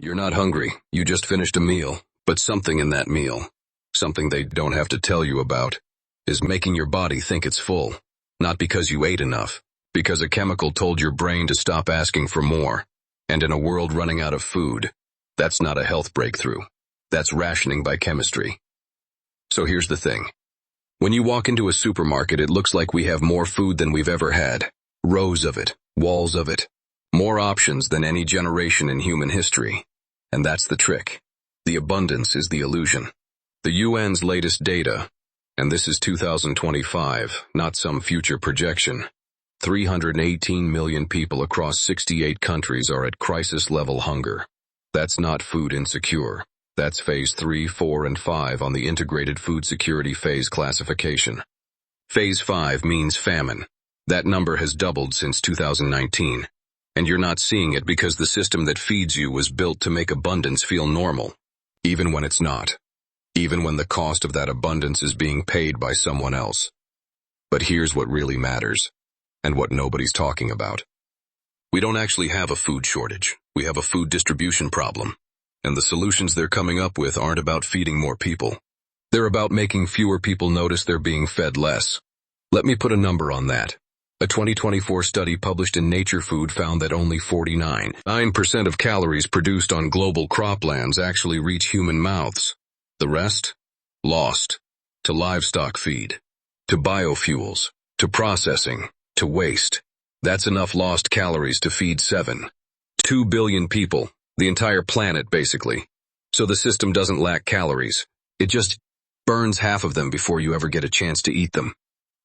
You're not hungry, you just finished a meal, but something in that meal, something they don't have to tell you about, is making your body think it's full. Not because you ate enough, because a chemical told your brain to stop asking for more. And in a world running out of food, that's not a health breakthrough. That's rationing by chemistry. So here's the thing. When you walk into a supermarket, it looks like we have more food than we've ever had. Rows of it, walls of it. More options than any generation in human history. And that's the trick. The abundance is the illusion. The UN's latest data, and this is 2025, not some future projection. 318 million people across 68 countries are at crisis-level hunger. That's not food insecure. That's Phase 3, 4, and 5 on the Integrated Food Security Phase classification. Phase 5 means famine. That number has doubled since 2019. And you're not seeing it because the system that feeds you was built to make abundance feel normal, even when it's not. Even when the cost of that abundance is being paid by someone else. But here's what really matters, and what nobody's talking about. We don't actually have a food shortage. We have a food distribution problem. And the solutions they're coming up with aren't about feeding more people. They're about making fewer people notice they're being fed less. Let me put a number on that. A 2024 study published in Nature Food found that only 49% of calories produced on global croplands actually reach human mouths. The rest? Lost. To livestock feed. To biofuels. To processing. To waste. That's enough lost calories to feed 2 billion people. The entire planet, basically. So the system doesn't lack calories. It just burns half of them before you ever get a chance to eat them.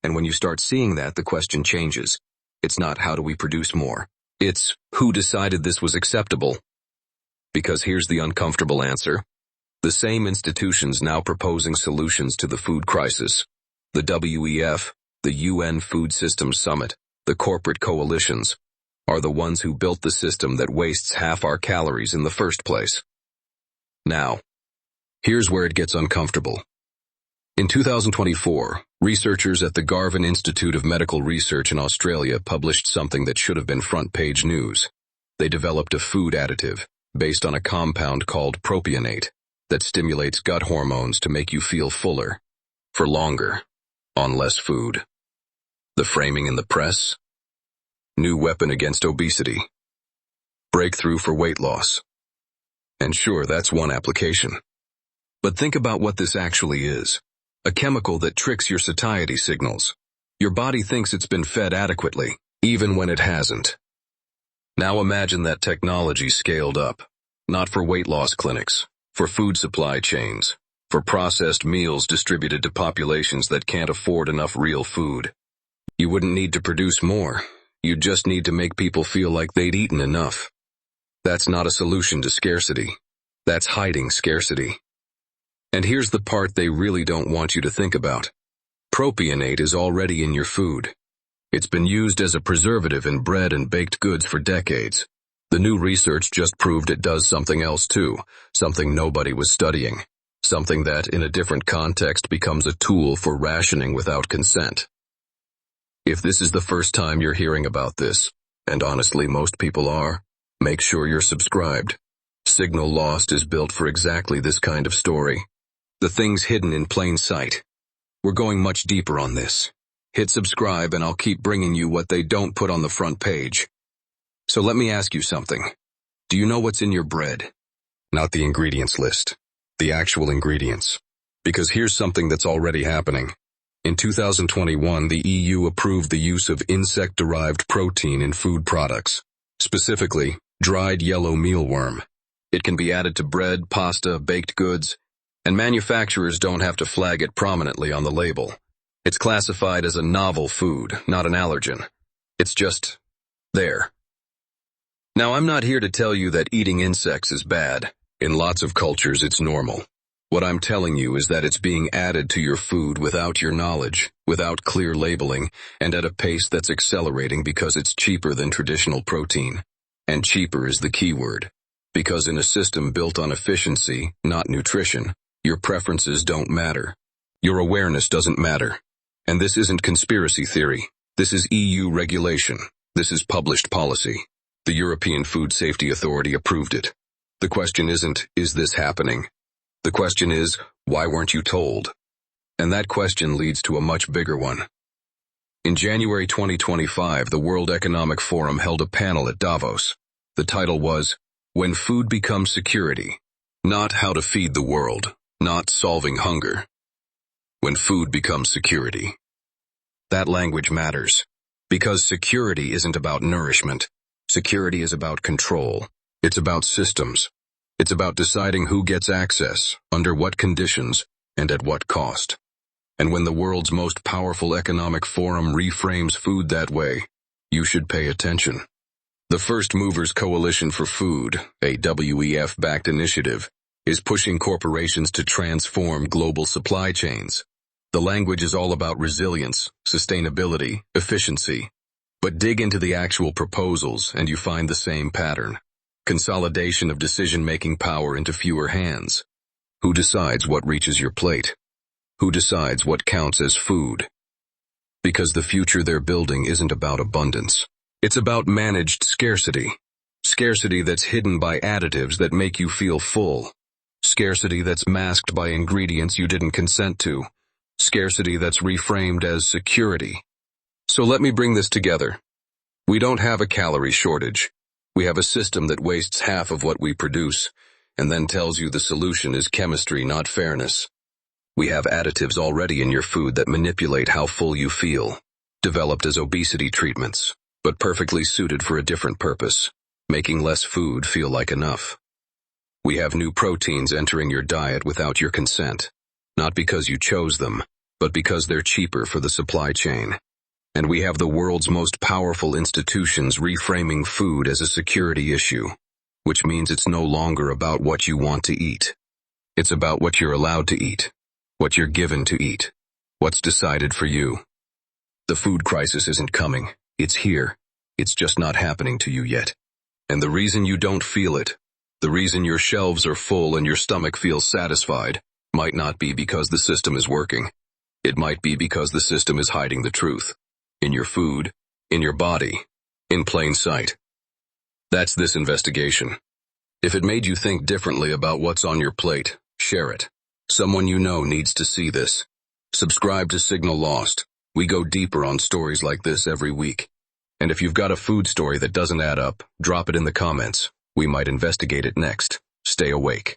And when you start seeing that, the question changes. It's not how do we produce more. It's who decided this was acceptable. Because here's the uncomfortable answer. The same institutions now proposing solutions to the food crisis. The WEF, the UN Food Systems Summit, the corporate coalitions, are the ones who built the system that wastes half our calories in the first place. Now, here's where it gets uncomfortable. In 2024, researchers at the Garvan Institute of Medical Research in Australia published something that should have been front-page news. They developed a food additive, based on a compound called propionate, that stimulates gut hormones to make you feel fuller, for longer, on less food. The framing in the press? New weapon against obesity. Breakthrough for weight loss. And sure, that's one application. But think about what this actually is. A chemical that tricks your satiety signals. Your body thinks it's been fed adequately, even when it hasn't. Now imagine that technology scaled up. Not for weight loss clinics, for food supply chains, for processed meals distributed to populations that can't afford enough real food. You wouldn't need to produce more. You'd just need to make people feel like they'd eaten enough. That's not a solution to scarcity. That's hiding scarcity. And here's the part they really don't want you to think about. Propionate is already in your food. It's been used as a preservative in bread and baked goods for decades. The new research just proved it does something else too, something nobody was studying. Something that, in a different context, becomes a tool for rationing without consent. If this is the first time you're hearing about this, and honestly most people are, make sure you're subscribed. Signal Lost is built for exactly this kind of story. The things hidden in plain sight. We're going much deeper on this. Hit subscribe and I'll keep bringing you what they don't put on the front page. So let me ask you something. Do you know what's in your bread? Not the ingredients list. The actual ingredients. Because here's something that's already happening. In 2021, the EU approved the use of insect-derived protein in food products. Specifically, dried yellow mealworm. It can be added to bread, pasta, baked goods, and manufacturers don't have to flag it prominently on the label. It's classified as a novel food, not an allergen. It's just there. Now, I'm not here to tell you that eating insects is bad. In lots of cultures, it's normal. What I'm telling you is that it's being added to your food without your knowledge, without clear labeling, and at a pace that's accelerating because it's cheaper than traditional protein. And cheaper is the key word. Because in a system built on efficiency, not nutrition, your preferences don't matter. Your awareness doesn't matter. And this isn't conspiracy theory. This is EU regulation. This is published policy. The European Food Safety Authority approved it. The question isn't, is this happening? The question is, why weren't you told? And that question leads to a much bigger one. In January 2025, the World Economic Forum held a panel at Davos. The title was, When Food Becomes Security. Not How to Feed the World, Not Solving Hunger. When Food Becomes Security. That language matters. Because security isn't about nourishment. Security is about control. It's about systems. It's about deciding who gets access, under what conditions, and at what cost. And when the world's most powerful economic forum reframes food that way, you should pay attention. The First Movers Coalition for Food, a WEF-backed initiative, is pushing corporations to transform global supply chains. The language is all about resilience, sustainability, efficiency. But dig into the actual proposals and you find the same pattern. Consolidation of decision-making power into fewer hands. Who decides what reaches your plate? Who decides what counts as food? Because the future they're building isn't about abundance. It's about managed scarcity. Scarcity that's hidden by additives that make you feel full. Scarcity that's masked by ingredients you didn't consent to. Scarcity that's reframed as security. So let me bring this together. We don't have a calorie shortage. We have a system that wastes half of what we produce, and then tells you the solution is chemistry, not fairness. We have additives already in your food that manipulate how full you feel, developed as obesity treatments, but perfectly suited for a different purpose, making less food feel like enough. We have new proteins entering your diet without your consent, not because you chose them, but because they're cheaper for the supply chain. And we have the world's most powerful institutions reframing food as a security issue, which means it's no longer about what you want to eat. It's about what you're allowed to eat, what you're given to eat, what's decided for you. The food crisis isn't coming, it's here. It's just not happening to you yet. And the reason you don't feel it, the reason your shelves are full and your stomach feels satisfied, might not be because the system is working. It might be because the system is hiding the truth. In your food, in your body, in plain sight. That's this investigation. If it made you think differently about what's on your plate, share it. Someone you know needs to see this. Subscribe to Signal Lost. We go deeper on stories like this every week. And if you've got a food story that doesn't add up, drop it in the comments. We might investigate it next. Stay awake.